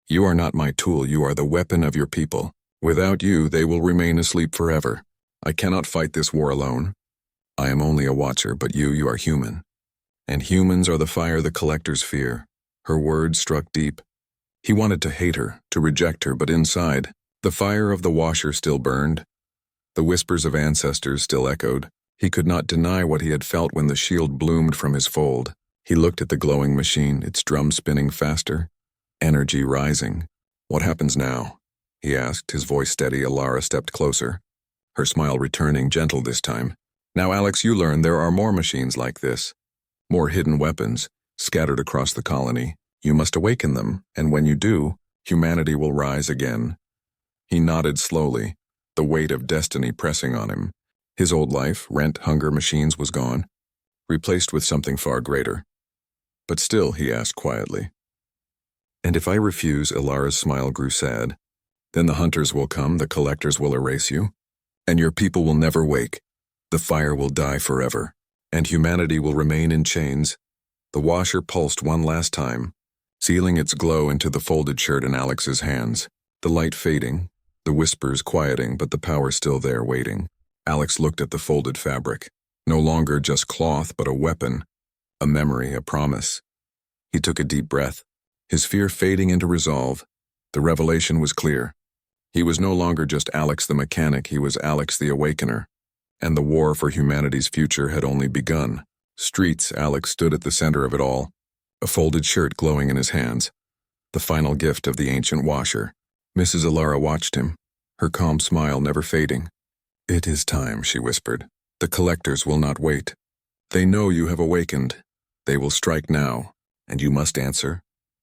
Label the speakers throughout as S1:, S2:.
S1: You are not my tool, you are the weapon of your people. Without you, they will remain asleep forever. I cannot fight this war alone. I am only a watcher, but you are human. And humans are the fire the collectors fear. Her words struck deep. He wanted to hate her, to reject her, but inside, the fire of the washer still burned. The whispers of ancestors still echoed. He could not deny what he had felt when the shield bloomed from his fold. He looked at the glowing machine, its drum spinning faster, energy rising. What happens now? He asked, his voice steady. Alara stepped closer, her smile returning, gentle this time. Now, Alex, you learn there are more machines like this. More hidden weapons, scattered across the colony. You must awaken them, and when you do, humanity will rise again. He nodded slowly, the weight of destiny pressing on him. His old life, rent, hunger, machines, was gone, replaced with something far greater. But still, he asked quietly. And if I refuse? Alara's smile grew sad. Then the hunters will come, the collectors will erase you, and your people will never wake. The fire will die forever, and humanity will remain in chains. The washer pulsed one last time, sealing its glow into the folded shirt in Alex's hands. The light fading, the whispers quieting, but the power still there waiting. Alex looked at the folded fabric. No longer just cloth, but a weapon, a memory, a promise. He took a deep breath, his fear fading into resolve. The revelation was clear. He was no longer just Alex the mechanic, he was Alex the awakener. And the war for humanity's future had only begun. Streets, Alex stood at the center of it all, a folded shirt glowing in his hands, the final gift of the ancient washer. Mrs. Alara watched him, her calm smile never fading. It is time, she whispered. The collectors will not wait. They know you have awakened. They will strike now, and you must answer.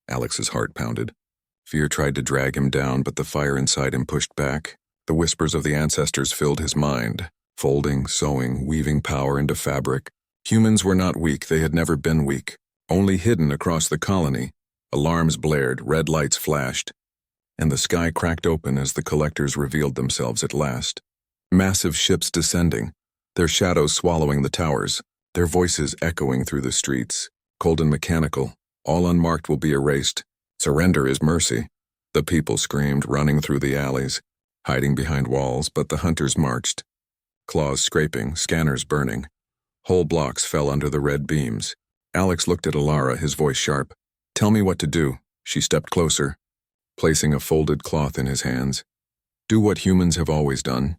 S1: Alex's heart pounded. Fear tried to drag him down, but the fire inside him pushed back. The whispers of the ancestors filled his mind, folding, sewing, weaving power into fabric. Humans were not weak, they had never been weak, only hidden across the colony. Alarms blared, red lights flashed, and the sky cracked open as the collectors revealed themselves at last. Massive ships descending, their shadows swallowing the towers, their voices echoing through the streets. Cold and mechanical, all unmarked will be erased. Surrender is mercy. The people screamed, running through the alleys, hiding behind walls, but the hunters marched. Claws scraping, scanners burning. Whole blocks fell under the red beams. Alex looked at Alara, his voice sharp. Tell me what to do. She stepped closer, placing a folded cloth in his hands. Do what humans have always done.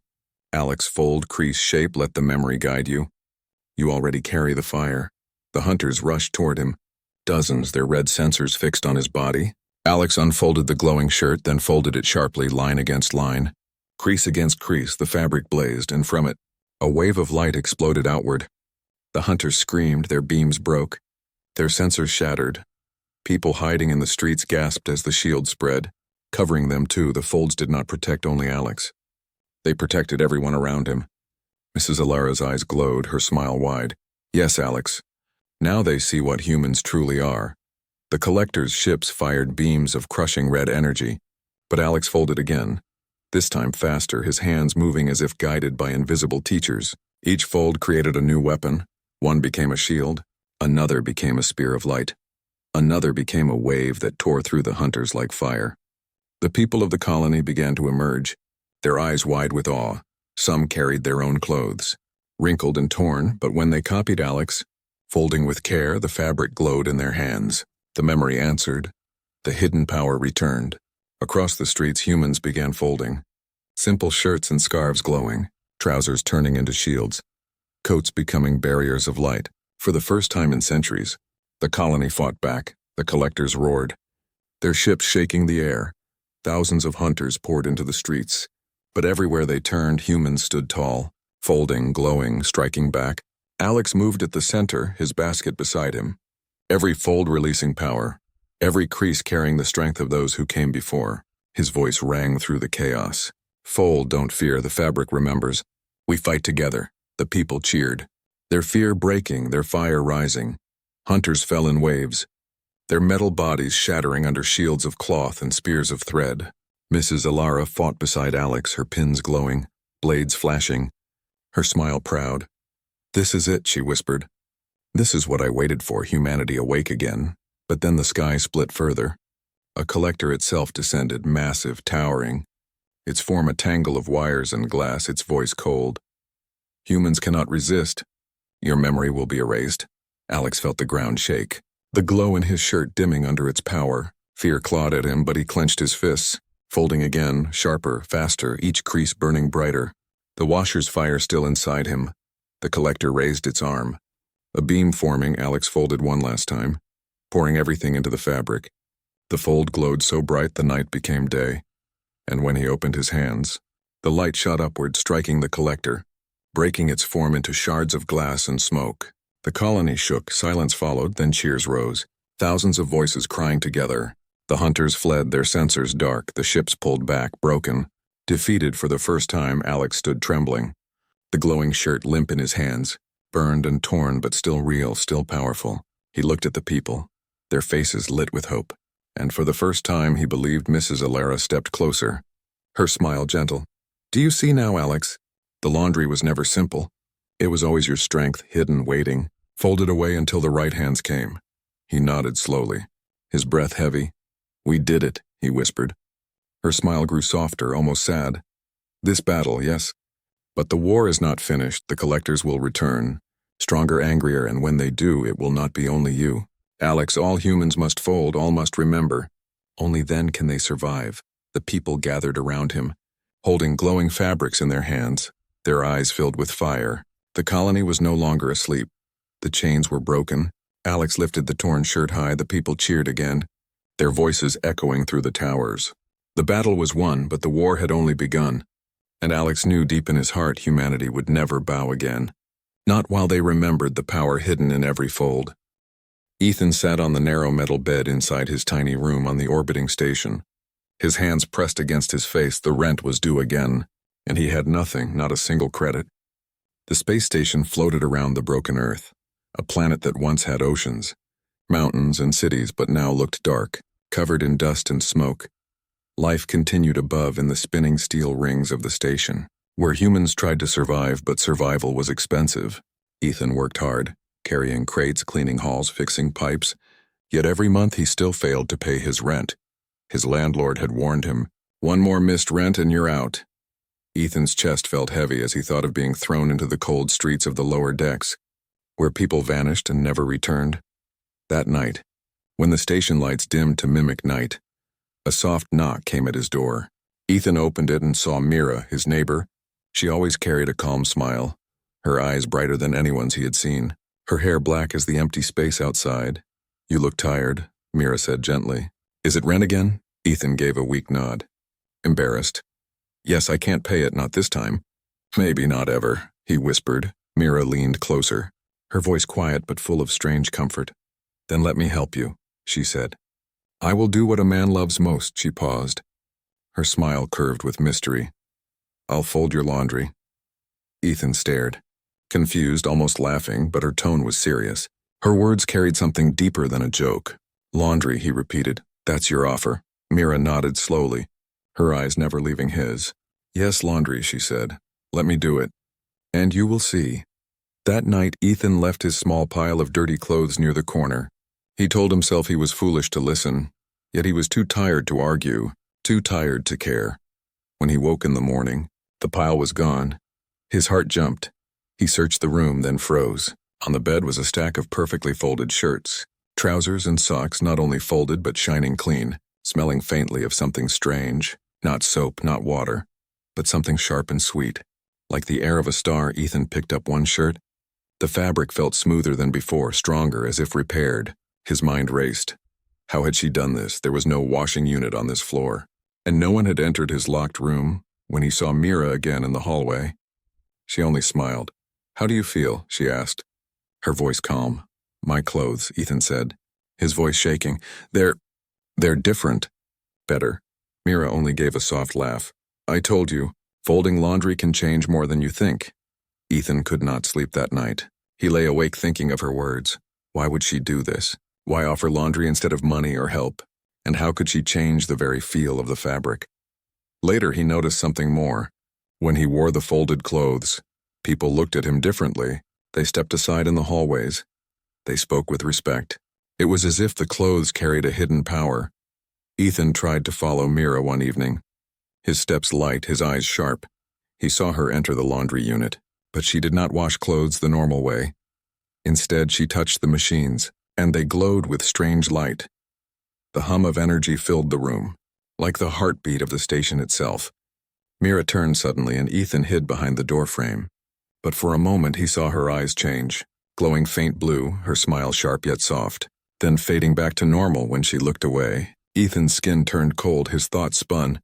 S1: Alex, fold, crease, shape, let the memory guide you. You already carry the fire. The hunters rushed toward him, dozens, their red sensors fixed on his body. Alex unfolded the glowing shirt, then folded it sharply, line against line. Crease against crease, the fabric blazed, and from it, a wave of light exploded outward. The hunters screamed, their beams broke, their sensors shattered. People hiding in the streets gasped as the shield spread. Covering them too, the folds did not protect only Alex. They protected everyone around him. Mrs. Alara's eyes glowed, her smile wide. Yes, Alex. Now they see what humans truly are. The collectors' ships fired beams of crushing red energy, but Alex folded again, this time faster, his hands moving as if guided by invisible teachers. Each fold created a new weapon. One became a shield, another became a spear of light, another became a wave that tore through the hunters like fire. The people of the colony began to emerge, their eyes wide with awe. Some carried their own clothes, wrinkled and torn, but when they copied Alex, folding with care, the fabric glowed in their hands. The memory answered. The hidden power returned. Across the streets, humans began folding. Simple shirts and scarves glowing, trousers turning into shields, coats becoming barriers of light. For the first time in centuries, the colony fought back. The collectors roared, their ships shaking the air. Thousands of hunters poured into the streets. But everywhere they turned, humans stood tall, folding, glowing, striking back. Alex moved at the center, his basket beside him. Every fold releasing power, every crease carrying the strength of those who came before. His voice rang through the chaos. Fold, don't fear, the fabric remembers. We fight together. The people cheered. Their fear breaking, their fire rising. Hunters fell in waves, their metal bodies shattering under shields of cloth and spears of thread. Mrs. Alara fought beside Alex, her pins glowing, blades flashing, her smile proud. This is it, she whispered. This is what I waited for, humanity awake again. But then the sky split further. A collector itself descended, massive, towering, its form a tangle of wires and glass, its voice cold. Humans cannot resist. Your memory will be erased. Alex felt the ground shake, the glow in his shirt dimming under its power. Fear clawed at him, but he clenched his fists, folding again, sharper, faster, each crease burning brighter. The washer's fire still inside him. The collector raised its arm. A beam forming, Alex folded one last time, pouring everything into the fabric. The fold glowed so bright the night became day. And when he opened his hands, the light shot upward, striking the collector, breaking its form into shards of glass and smoke. The colony shook, silence followed, then cheers rose. Thousands of voices crying together. The hunters fled, their sensors dark, the ships pulled back, broken. Defeated for the first time, Alex stood trembling. The glowing shirt limp in his hands, burned and torn but still real, still powerful. He looked at the people, their faces lit with hope. And for the first time he believed Mrs. Alara stepped closer, her smile gentle. Do you see now, Alex? The laundry was never simple. It was always your strength, hidden, waiting, folded away until the right hands came. He nodded slowly, his breath heavy. We did it, he whispered. Her smile grew softer, almost sad. This battle, yes. But the war is not finished. The collectors will return, stronger, angrier, and when they do, it will not be only you. Alex, all humans must fold, all must remember. Only then can they survive. The people gathered around him, holding glowing fabrics in their hands, their eyes filled with fire. The colony was no longer asleep. The chains were broken. Alex lifted the torn shirt high. The people cheered again, their voices echoing through the towers. The battle was won, but the war had only begun. And Alex knew deep in his heart humanity would never bow again. Not while they remembered the power hidden in every fold. Ethan sat on the narrow metal bed inside his tiny room on the orbiting station. His hands pressed against his face. The rent was due again, and he had nothing, not a single credit. The space station floated around the broken Earth, a planet that once had oceans, mountains and cities, but now looked dark, covered in dust and smoke. Life continued above in the spinning steel rings of the station, where humans tried to survive, but survival was expensive. Ethan worked hard, carrying crates, cleaning halls, fixing pipes, yet every month he still failed to pay his rent. His landlord had warned him, "One more missed rent and you're out." Ethan's chest felt heavy as he thought of being thrown into the cold streets of the lower decks, where people vanished and never returned. That night, when the station lights dimmed to mimic night, a soft knock came at his door. Ethan opened it and saw Mira, his neighbor. She always carried a calm smile, her eyes brighter than anyone's he had seen, her hair black as the empty space outside. "You look tired," Mira said gently. "Is it rent again?" Ethan gave a weak nod. Embarrassed. "Yes, I can't pay it, not this time." "Maybe not ever," he whispered. Mira leaned closer, her voice quiet but full of strange comfort. "Then let me help you," she said. "I will do what a man loves most." She paused, her smile curved with mystery. "I'll fold your laundry." Ethan stared, confused, almost laughing, but her tone was serious. Her words carried something deeper than a joke. "Laundry," he repeated. "That's your offer." Mira nodded slowly, her eyes never leaving his. "Yes, laundry," she said. "Let me do it. And you will see." That night, Ethan left his small pile of dirty clothes near the corner. He told himself he was foolish to listen, yet he was too tired to argue, too tired to care. When he woke in the morning, the pile was gone. His heart jumped. He searched the room, then froze. On the bed was a stack of perfectly folded shirts, trousers and socks not only folded but shining clean, smelling faintly of something strange, not soap, not water, but something sharp and sweet. Like the air of a star, Ethan picked up one shirt. The fabric felt smoother than before, stronger, as if repaired. His mind raced. How had she done this? There was no washing unit on this floor, and no one had entered his locked room. When he saw Mira again in the hallway, she only smiled. "How do you feel?" she asked, her voice calm. "My clothes," Ethan said, his voice shaking. They're different." "Better." Mira only gave a soft laugh. "I told you, folding laundry can change more than you think." Ethan could not sleep that night. He lay awake thinking of her words. Why would she do this? Why offer laundry instead of money or help? And how could she change the very feel of the fabric? Later he noticed something more. When he wore the folded clothes, people looked at him differently. They stepped aside in the hallways. They spoke with respect. It was as if the clothes carried a hidden power. Ethan tried to follow Mira one evening. His steps light, his eyes sharp. He saw her enter the laundry unit, but she did not wash clothes the normal way. Instead, she touched the machines, and they glowed with strange light. The hum of energy filled the room, like the heartbeat of the station itself. Mira turned suddenly, and Ethan hid behind the doorframe. But for a moment he saw her eyes change, glowing faint blue, her smile sharp yet soft, then fading back to normal when she looked away. Ethan's skin turned cold, his thoughts spun.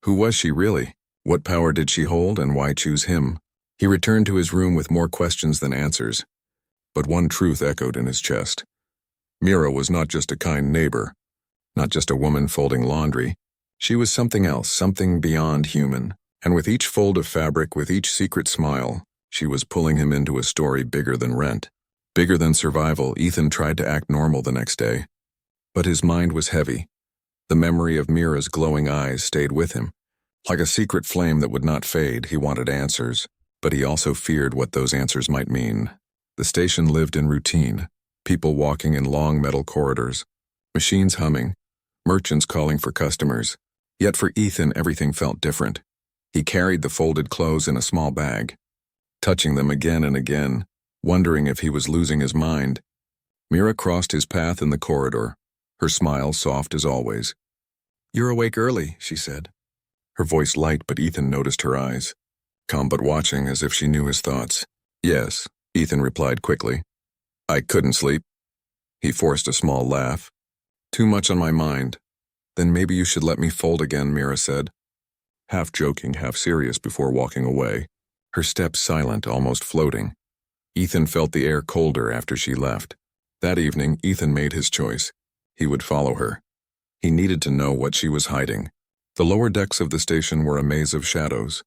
S1: Who was she really? What power did she hold, and why choose him? He returned to his room with more questions than answers. But one truth echoed in his chest. Mira was not just a kind neighbor, not just a woman folding laundry. She was something else, something beyond human. And with each fold of fabric, with each secret smile, she was pulling him into a story bigger than rent. Bigger than survival. Ethan tried to act normal the next day. But his mind was heavy. The memory of Mira's glowing eyes stayed with him. Like a secret flame that would not fade, he wanted answers. But he also feared what those answers might mean. The station lived in routine. People walking in long metal corridors. Machines humming. Merchants calling for customers. Yet for Ethan, everything felt different. He carried the folded clothes in a small bag, touching them again and again, wondering if he was losing his mind. Mira crossed his path in the corridor, her smile soft as always. "You're awake early," she said. Her voice light, but Ethan noticed her eyes, calm but watching as if she knew his thoughts. "Yes," Ethan replied quickly. "I couldn't sleep." He forced a small laugh. "Too much on my mind." "Then maybe you should let me fold again," Mira said, half joking, half serious before walking away, her steps silent, almost floating. Ethan felt the air colder after she left. That evening, Ethan made his choice. He would follow her. He needed to know what she was hiding. The lower decks of the station were a maze of shadows,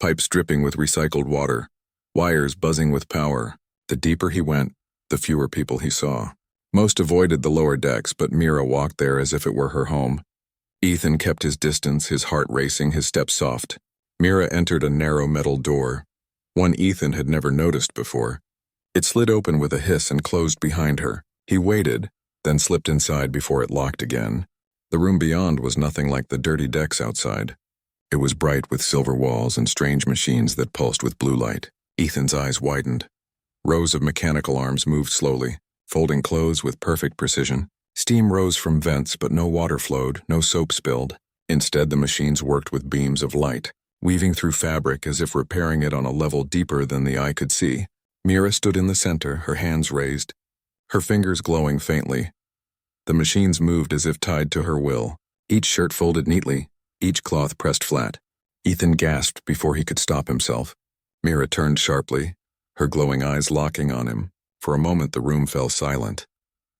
S1: pipes dripping with recycled water, wires buzzing with power. The deeper he went, the fewer people he saw. Most avoided the lower decks, but Mira walked there as if it were her home. Ethan kept his distance, his heart racing, his steps soft. Mira entered a narrow metal door, one Ethan had never noticed before. It slid open with a hiss and closed behind her. He waited, then slipped inside before it locked again. The room beyond was nothing like the dirty decks outside. It was bright with silver walls and strange machines that pulsed with blue light. Ethan's eyes widened. Rows of mechanical arms moved slowly, folding clothes with perfect precision. Steam rose from vents, but no water flowed, no soap spilled. Instead, the machines worked with beams of light, weaving through fabric as if repairing it on a level deeper than the eye could see. Mira stood in the center, her hands raised, her fingers glowing faintly. The machines moved as if tied to her will, each shirt folded neatly, each cloth pressed flat. Ethan gasped before he could stop himself. Mira turned sharply, her glowing eyes locking on him. For a moment, the room fell silent.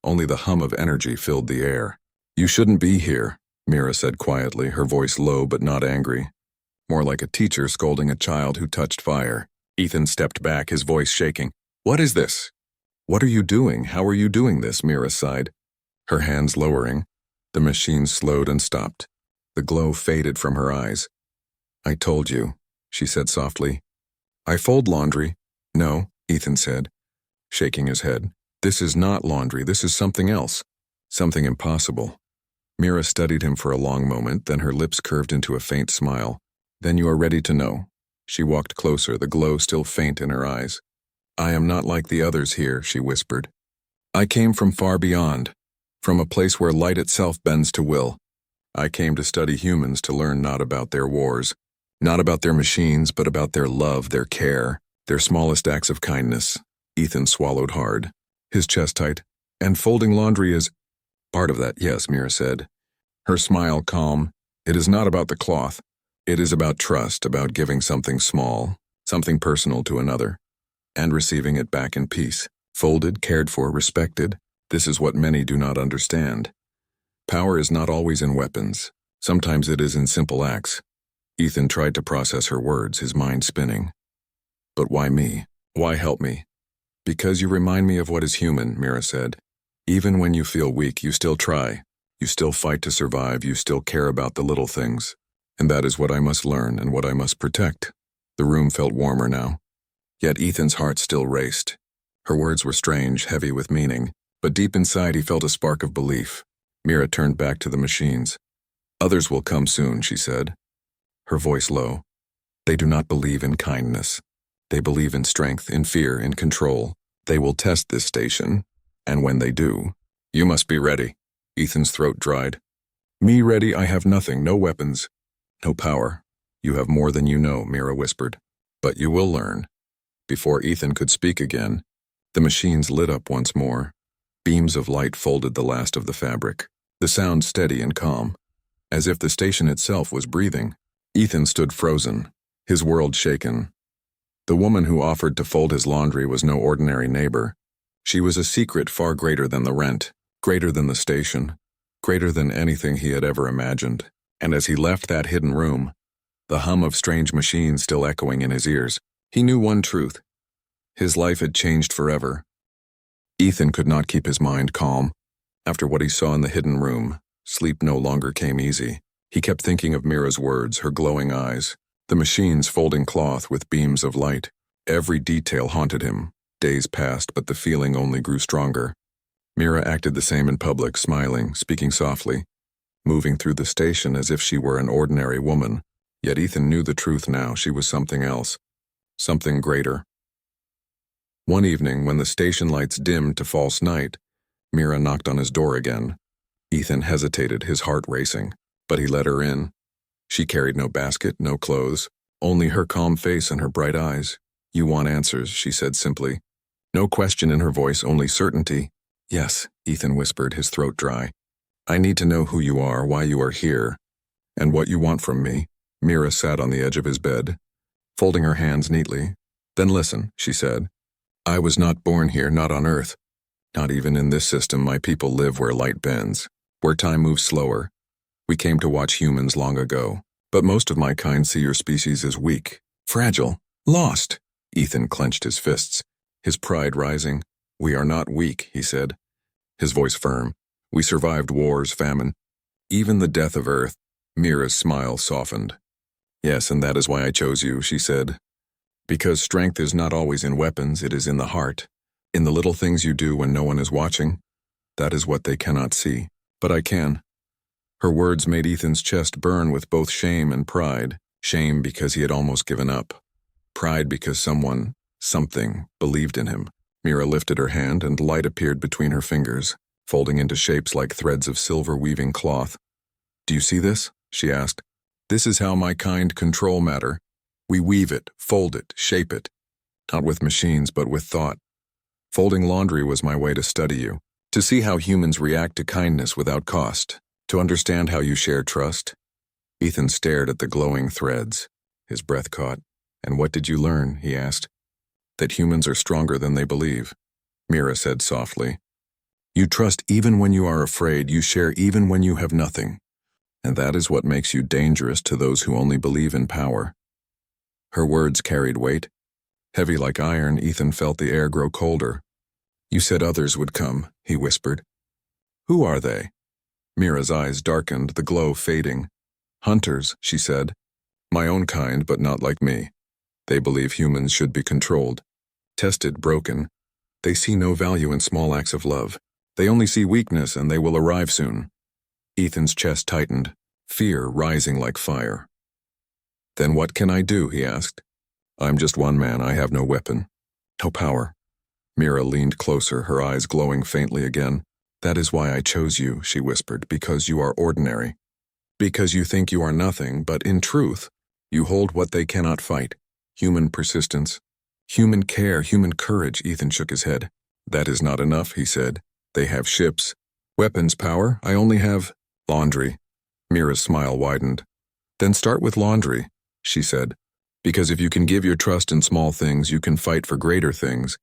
S1: Only the hum of energy filled the air. "You shouldn't be here," Mira said quietly, her voice low but not angry. More like a teacher scolding a child who touched fire. Ethan stepped back, his voice shaking. "What is this? What are you doing? How are you doing this?" Mira sighed, her hands lowering. The machine slowed and stopped. The glow faded from her eyes. "I told you," she said softly. "I fold laundry." "No," Ethan said, shaking his head. "This is not laundry. This is something else. Something impossible." Mira studied him for a long moment, then her lips curved into a faint smile. "Then you are ready to know." She walked closer, the glow still faint in her eyes. "I am not like the others here," she whispered. "I came from far beyond, from a place where light itself bends to will. I came to study humans, to learn not about their wars, not about their machines, but about their love, their care, their smallest acts of kindness." Ethan swallowed hard, his chest tight. "And folding laundry is part of that, yes," Mira said, her smile calm. "It is not about the cloth. It is about trust, about giving something small, something personal to another, and receiving it back in peace. Folded, cared for, respected. This is what many do not understand. Power is not always in weapons. Sometimes it is in simple acts." Ethan tried to process her words, his mind spinning. "But why me? Why help me?" "Because you remind me of what is human," Mira said. "Even when you feel weak, you still try. You still fight to survive. You still care about the little things. And that is what I must learn and what I must protect." The room felt warmer now. Yet Ethan's heart still raced. Her words were strange, heavy with meaning, but deep inside he felt a spark of belief. Mira turned back to the machines. Others will come soon, she said, her voice low. They do not believe in kindness. They believe in strength, in fear, in control. They will test this station, and when they do, you must be ready. Ethan's throat dried. Me ready? I have nothing, no weapons, no power. You have more than you know, Mira whispered. But you will learn. Before Ethan could speak again, the machines lit up once more. Beams of light folded the last of the fabric, the sound steady and calm, as if the station itself was breathing. Ethan stood frozen, his world shaken. The woman who offered to fold his laundry was no ordinary neighbor. She was a secret far greater than the rent, greater than the station, greater than anything he had ever imagined. And as he left that hidden room, the hum of strange machines still echoing in his ears, he knew one truth. His life had changed forever. Ethan could not keep his mind calm. After what he saw in the hidden room, sleep no longer came easy. He kept thinking of Mira's words, her glowing eyes, the machines folding cloth with beams of light. Every detail haunted him. Days passed, but the feeling only grew stronger. Mira acted the same in public, smiling, speaking softly, moving through the station as if she were an ordinary woman. Yet Ethan knew the truth now. She was something else, something greater. One evening, when the station lights dimmed to false night, Mira knocked on his door again. Ethan hesitated, his heart racing, but he let her in. She carried no basket, no clothes, only her calm face and her bright eyes. You want answers, she said simply. No question in her voice, only certainty. Yes, Ethan whispered, his throat dry. I need to know who you are, why you are here, and what you want from me. Mira sat on the edge of his bed, folding her hands neatly. Then listen, she said. I was not born here, not on Earth. Not even in this system. My people live where light bends, where time moves slower. We came to watch humans long ago, but most of my kind see your species as weak, fragile, lost. Ethan clenched his fists, his pride rising. We are not weak, he said, his voice firm. We survived wars, famine, even the death of Earth. Mira's smile softened. Yes, and that is why I chose you, she said. Because strength is not always in weapons, it is in the heart, in the little things you do when no one is watching. That is what they cannot see, but I can. Her words made Ethan's chest burn with both shame and pride. Shame because he had almost given up. Pride because someone, something, believed in him. Mira lifted her hand and light appeared between her fingers, folding into shapes like threads of silver weaving cloth. Do you see this? She asked. This is how my kind control matter. We weave it, fold it, shape it. Not with machines, but with thought. Folding laundry was my way to study you, to see how humans react to kindness without cost, to understand how you share trust. Ethan stared at the glowing threads, his breath caught. And what did you learn? He asked. That humans are stronger than they believe. Mira said softly. You trust even when you are afraid, you share even when you have nothing. And that is what makes you dangerous to those who only believe in power. Her words carried weight. Heavy like iron, Ethan felt the air grow colder. You said others would come, he whispered. Who are they? Mira's eyes darkened, the glow fading. Hunters, she said. My own kind, but not like me. They believe humans should be controlled, tested, broken. They see no value in small acts of love. They only see weakness, and they will arrive soon. Ethan's chest tightened, fear rising like fire. Then what can I do? He asked. I'm just one man. I have no weapon, no power. Mira leaned closer, her eyes glowing faintly again. That is why I chose you, she whispered, because you are ordinary. Because you think you are nothing, but in truth, you hold what they cannot fight. Human persistence, human care, human courage. Ethan shook his head. That is not enough, he said. They have ships, weapons, power. I only have laundry. Mira's smile widened. Then start with laundry, she said. Because if you can give your trust in small things, you can fight for greater things.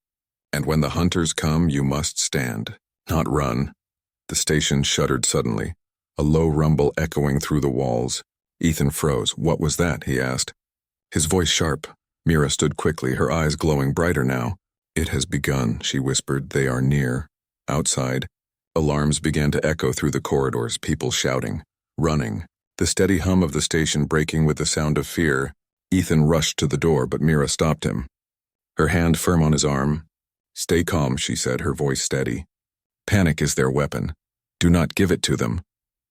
S1: And when the hunters come, you must stand, not run. The station shuddered suddenly, a low rumble echoing through the walls. Ethan froze. What was that? He asked. His voice sharp. Mira stood quickly, her eyes glowing brighter now. It has begun, she whispered. They are near. Outside, alarms began to echo through the corridors, people shouting, running, the steady hum of the station breaking with the sound of fear. Ethan rushed to the door, but Mira stopped him, her hand firm on his arm. Stay calm, she said, her voice steady. Panic is their weapon. Do not give it to them.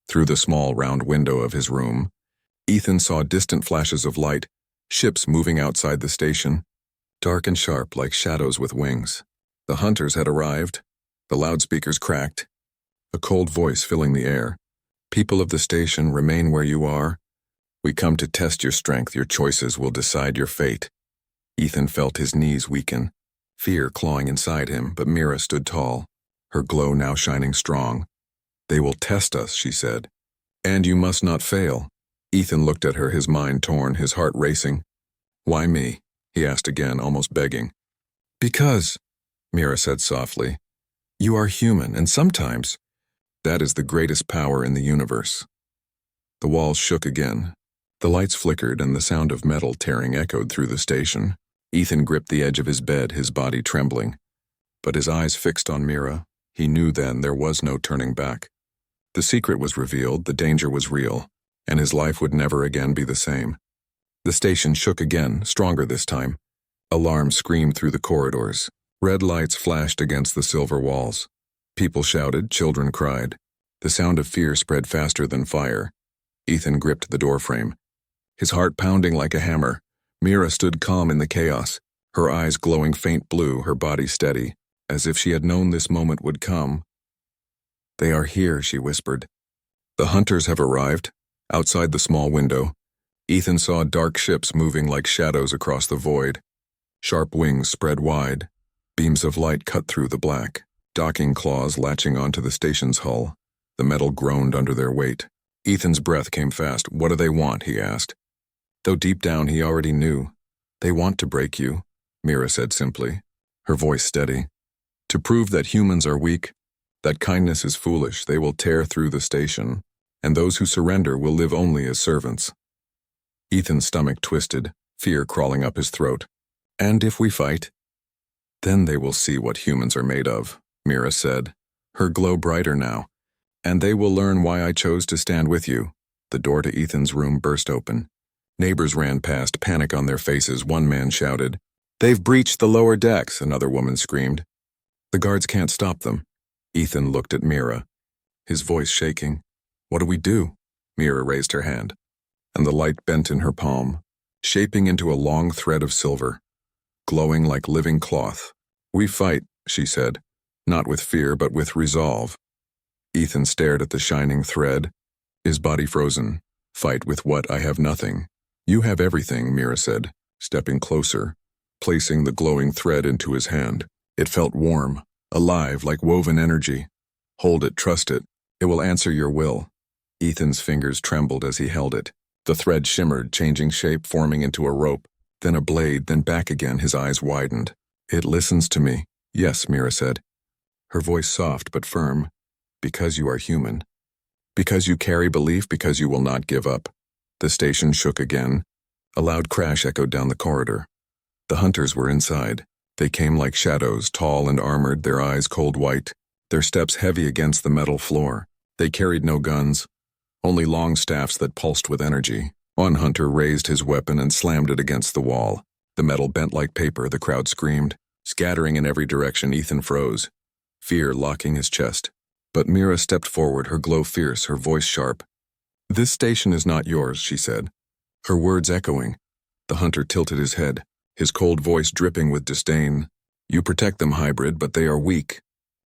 S1: Through the small round window of his room, Ethan saw distant flashes of light, ships moving outside the station, dark and sharp like shadows with wings. The hunters had arrived. The loudspeakers cracked, a cold voice filling the air. People of the station, remain where you are. We come to test your strength. Your choices will decide your fate. Ethan felt his knees weaken, fear clawing inside him, but Mira stood tall, her glow now shining strong. They will test us, she said. And you must not fail. Ethan looked at her, his mind torn, his heart racing. Why me? He asked again, almost begging. Because, Mira said softly, you are human, and sometimes that is the greatest power in the universe. The walls shook again. The lights flickered and the sound of metal tearing echoed through the station. Ethan gripped the edge of his bed, his body trembling. But his eyes fixed on Mira, he knew then there was no turning back. The secret was revealed, the danger was real, and his life would never again be the same. The station shook again, stronger this time. Alarms screamed through the corridors. Red lights flashed against the silver walls. People shouted, children cried. The sound of fear spread faster than fire. Ethan gripped the doorframe, his heart pounding like a hammer. Mira stood calm in the chaos, her eyes glowing faint blue, her body steady, as if she had known this moment would come. They are here, she whispered. The hunters have arrived. Outside the small window, Ethan saw dark ships moving like shadows across the void. Sharp wings spread wide. Beams of light cut through the black. Docking claws latching onto the station's hull. The metal groaned under their weight. Ethan's breath came fast. What do they want? He asked. Though deep down he already knew. They want to break you, Mira said simply, her voice steady. To prove that humans are weak, that kindness is foolish, they will tear through the station, and those who surrender will live only as servants. Ethan's stomach twisted, fear crawling up his throat. And if we fight? Then they will see what humans are made of, Mira said, her glow brighter now. And they will learn why I chose to stand with you. The door to Ethan's room burst open. Neighbors ran past, panic on their faces. One man shouted, They've breached the lower decks, another woman screamed. The guards can't stop them. Ethan looked at Mira, his voice shaking. What do we do? Mira raised her hand, and the light bent in her palm, shaping into a long thread of silver, glowing like living cloth. We fight, she said, not with fear but with resolve. Ethan stared at the shining thread, his body frozen. Fight with what? I have nothing. You have everything, Mira said, stepping closer, placing the glowing thread into his hand. It felt warm, alive, like woven energy. Hold it, trust it. It will answer your will. Ethan's fingers trembled as he held it. The thread shimmered, changing shape, forming into a rope, then a blade, then back again. His eyes widened. It listens to me. Yes, Mira said, her voice soft but firm. Because you are human. Because you carry belief, because you will not give up. The station shook again. A loud crash echoed down the corridor. The hunters were inside. They came like shadows, tall and armored, their eyes cold white, their steps heavy against the metal floor. They carried no guns, only long staffs that pulsed with energy. One hunter raised his weapon and slammed it against the wall. The metal bent like paper, the crowd screamed. Scattering in every direction, Ethan froze, fear locking his chest. But Mira stepped forward, her glow fierce, her voice sharp. This station is not yours, she said, her words echoing. The hunter tilted his head, his cold voice dripping with disdain. You protect them, hybrid, but they are weak.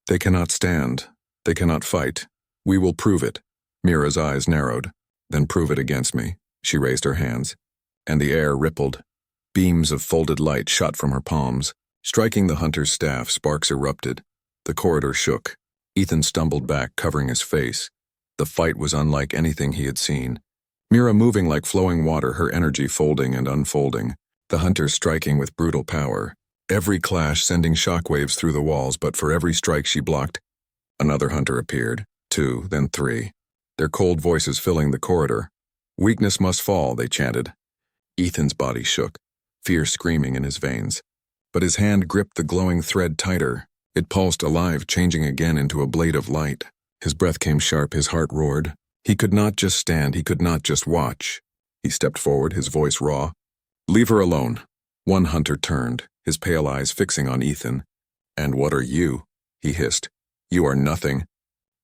S1: They cannot stand. They cannot fight. We will prove it. Mira's eyes narrowed. Then prove it against me. She raised her hands, and the air rippled. Beams of folded light shot from her palms. Striking the hunter's staff, sparks erupted. The corridor shook. Ethan stumbled back, covering his face. The fight was unlike anything he had seen. Mira moving like flowing water, her energy folding and unfolding. The hunter striking with brutal power. Every clash sending shockwaves through the walls, but for every strike she blocked, another hunter appeared. 2, then 3. Their cold voices filling the corridor. Weakness must fall, they chanted. Ethan's body shook, fear screaming in his veins. But his hand gripped the glowing thread tighter. It pulsed alive, changing again into a blade of light. His breath came sharp, his heart roared. He could not just stand, he could not just watch. He stepped forward, his voice raw. Leave her alone. One hunter turned, his pale eyes fixing on Ethan. And what are you? He hissed. You are nothing.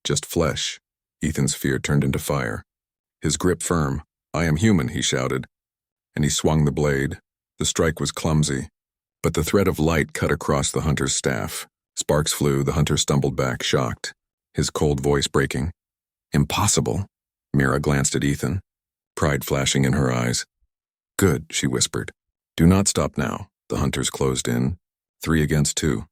S1: Just flesh. Ethan's fear turned into fire. His grip firm. "I am human," he shouted, and he swung the blade. The strike was clumsy, but the thread of light cut across the hunter's staff. Sparks flew, the hunter stumbled back, shocked, his cold voice breaking. "Impossible." Mira glanced at Ethan, pride flashing in her eyes. "Good," she whispered. "Do not stop now." The hunters closed in, 3 against 2,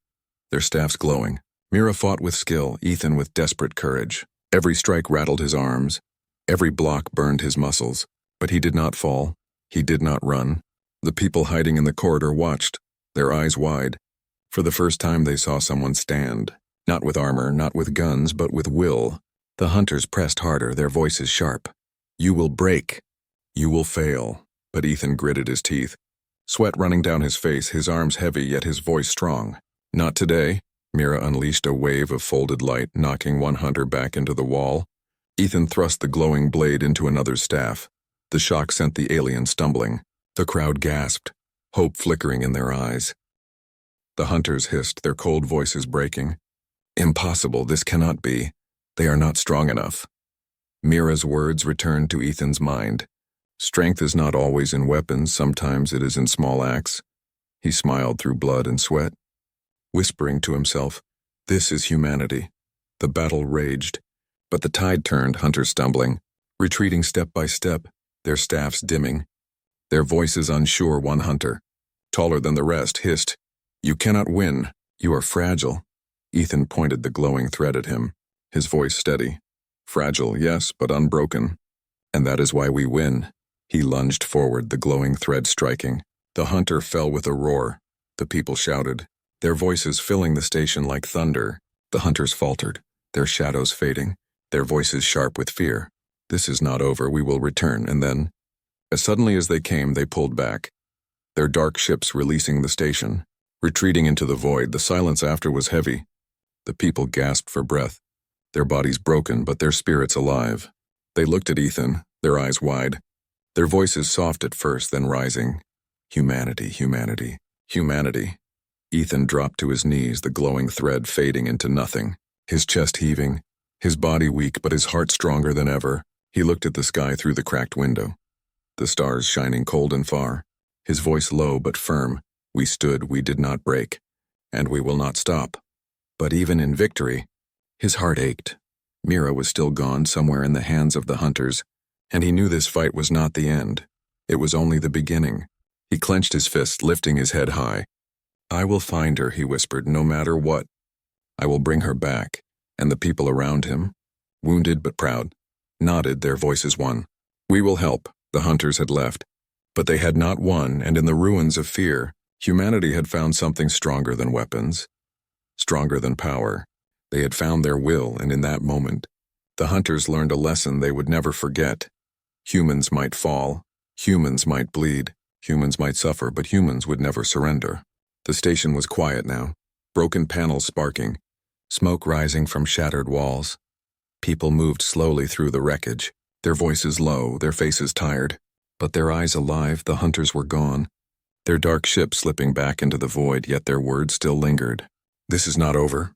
S1: their staffs glowing. Mira fought with skill, Ethan with desperate courage. Every strike rattled his arms, every block burned his muscles, but he did not fall, he did not run. The people hiding in the corridor watched, their eyes wide. For the first time they saw someone stand, not with armor, not with guns, but with will. The hunters pressed harder, their voices sharp. "You will break. You will fail." But Ethan gritted his teeth, sweat running down his face, his arms heavy yet his voice strong. "Not today." Mira unleashed a wave of folded light, knocking one hunter back into the wall. Ethan thrust the glowing blade into another's staff. The shock sent the alien stumbling. The crowd gasped, hope flickering in their eyes. The hunters hissed, their cold voices breaking. "Impossible, this cannot be. They are not strong enough." Mira's words returned to Ethan's mind. Strength is not always in weapons, sometimes it is in small acts. He smiled through blood and sweat, whispering to himself, "This is humanity." The battle raged, but the tide turned, hunters stumbling, retreating step by step, their staffs dimming. Their voices unsure, one hunter, taller than the rest, hissed, "You cannot win. You are fragile." Ethan pointed the glowing thread at him, his voice steady. "Fragile, yes, but unbroken. And that is why we win." He lunged forward, the glowing thread striking. The hunter fell with a roar. The people shouted, their voices filling the station like thunder. The hunters faltered, their shadows fading, their voices sharp with fear. "This is not over, we will return." And then, as suddenly as they came, they pulled back, their dark ships releasing the station, retreating into the void. The silence after was heavy. The people gasped for breath, their bodies broken but their spirits alive. They looked at Ethan, their eyes wide, their voices soft at first, then rising. "Humanity, humanity, humanity." Ethan dropped to his knees, the glowing thread fading into nothing, his chest heaving, his body weak but his heart stronger than ever. He looked at the sky through the cracked window, the stars shining cold and far, his voice low but firm. "We stood, we did not break, and we will not stop." But even in victory, his heart ached. Mira was still gone, somewhere in the hands of the hunters, and he knew this fight was not the end. It was only the beginning. He clenched his fist, lifting his head high. "I will find her," he whispered, "no matter what. I will bring her back." And the people around him, wounded but proud, nodded, their voices one. "We will help." The hunters had left, but they had not won, and in the ruins of fear, humanity had found something stronger than weapons, stronger than power. They had found their will, and in that moment, the hunters learned a lesson they would never forget. Humans might fall, humans might bleed, humans might suffer, but humans would never surrender. The station was quiet now, broken panels sparking, smoke rising from shattered walls. People moved slowly through the wreckage, their voices low, their faces tired, but their eyes alive. The hunters were gone, their dark ship slipping back into the void, yet their words still lingered. "This is not over."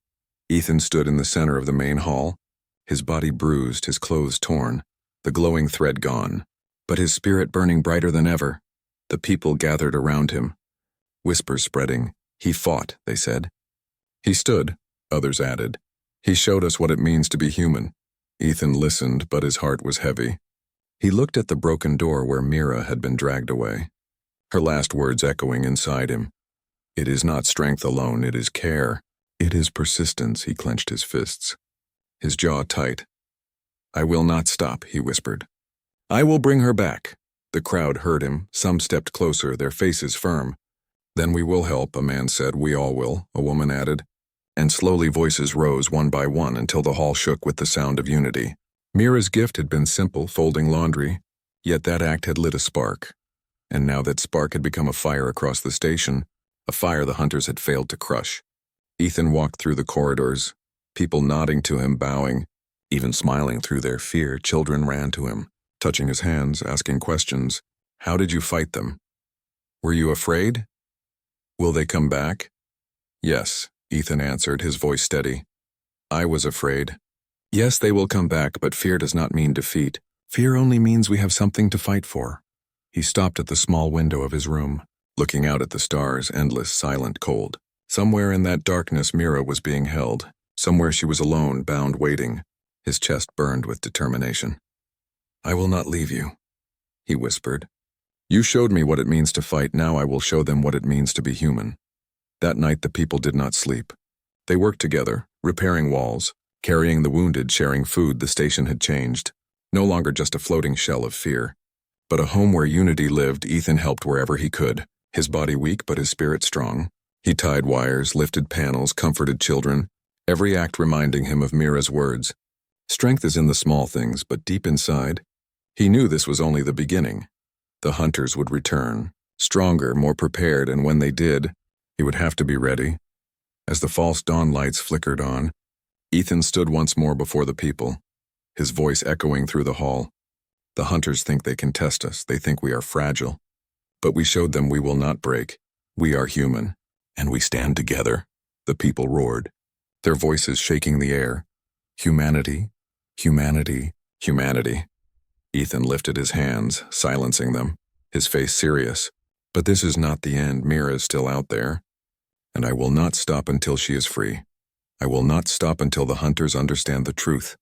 S1: Ethan stood in the center of the main hall, his body bruised, his clothes torn, the glowing thread gone, but his spirit burning brighter than ever. The people gathered around him, whispers spreading. "He fought," they said. "He stood," others added. "He showed us what it means to be human." Ethan listened, but his heart was heavy. He looked at the broken door where Mira had been dragged away, her last words echoing inside him. "It is not strength alone, it is care. It is persistence." He clenched his fists, his jaw tight. "I will not stop," he whispered. "I will bring her back." The crowd heard him, some stepped closer, their faces firm. "Then we will help," a man said. "We all will," a woman added. And slowly voices rose one by one until the hall shook with the sound of unity. Mira's gift had been simple, folding laundry, yet that act had lit a spark. And now that spark had become a fire across the station, a fire the hunters had failed to crush. Ethan walked through the corridors, people nodding to him, bowing, even smiling through their fear. Children ran to him, touching his hands, asking questions. "How did you fight them? Were you afraid? Will they come back?" "Yes," Ethan answered, his voice steady. "I was afraid, Yes, they will come back, but fear does not mean defeat. Fear only means we have something to fight for. He stopped at the small window of his room, looking out at the stars, endless, silent, cold. Somewhere in that darkness, Mira was being held. Somewhere she was alone, bound, waiting. His chest burned with determination. I will not leave you, he whispered. You showed me what it means to fight, now I will show them what it means to be human. That night the people did not sleep. They worked together, repairing walls, carrying the wounded, sharing food. The station had changed. No longer just a floating shell of fear, but a home where unity lived. Ethan helped wherever he could, his body weak but his spirit strong. He tied wires, lifted panels, comforted children, every act reminding him of Mira's words. Strength is in the small things, but deep inside, he knew this was only the beginning. The hunters would return, stronger, more prepared, and when they did, he would have to be ready. As the false dawn lights flickered on, Ethan stood once more before the people, his voice echoing through the hall. The hunters think they can test us, they think we are fragile. But we showed them we will not break. We are human, and we stand together. The people roared, their voices shaking the air. Humanity, humanity, humanity. Ethan lifted his hands, silencing them, his face serious. But this is not the end. Mira is still out there. And I will not stop until she is free. I will not stop until the hunters understand the truth.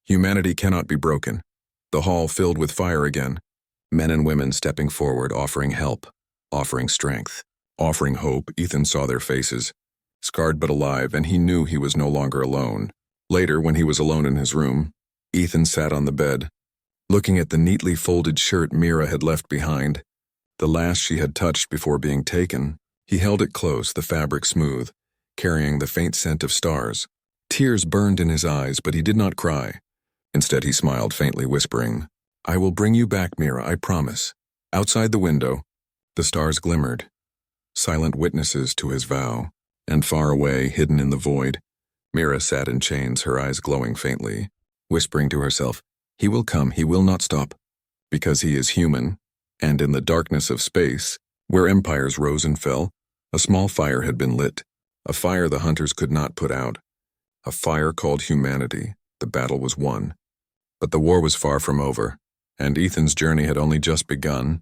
S1: Humanity cannot be broken. The hall filled with fire again. Men and women stepping forward, offering help, offering strength, offering hope. Ethan saw their faces, scarred but alive, and he knew he was no longer alone. Later, when he was alone in his room, Ethan sat on the bed, looking at the neatly folded shirt Mira had left behind, the last she had touched before being taken. He held it close, the fabric smooth, carrying the faint scent of stars. Tears burned in his eyes, but he did not cry. Instead, he smiled faintly, whispering, I will bring you back, Mira, I promise. Outside the window, the stars glimmered, silent witnesses to his vow, and far away, hidden in the void, Mira sat in chains, her eyes glowing faintly, whispering to herself, he will come, he will not stop, because he is human. And in the darkness of space, where empires rose and fell, a small fire had been lit, a fire the hunters could not put out, a fire called humanity. The battle was won. But the war was far from over, and Ethan's journey had only just begun.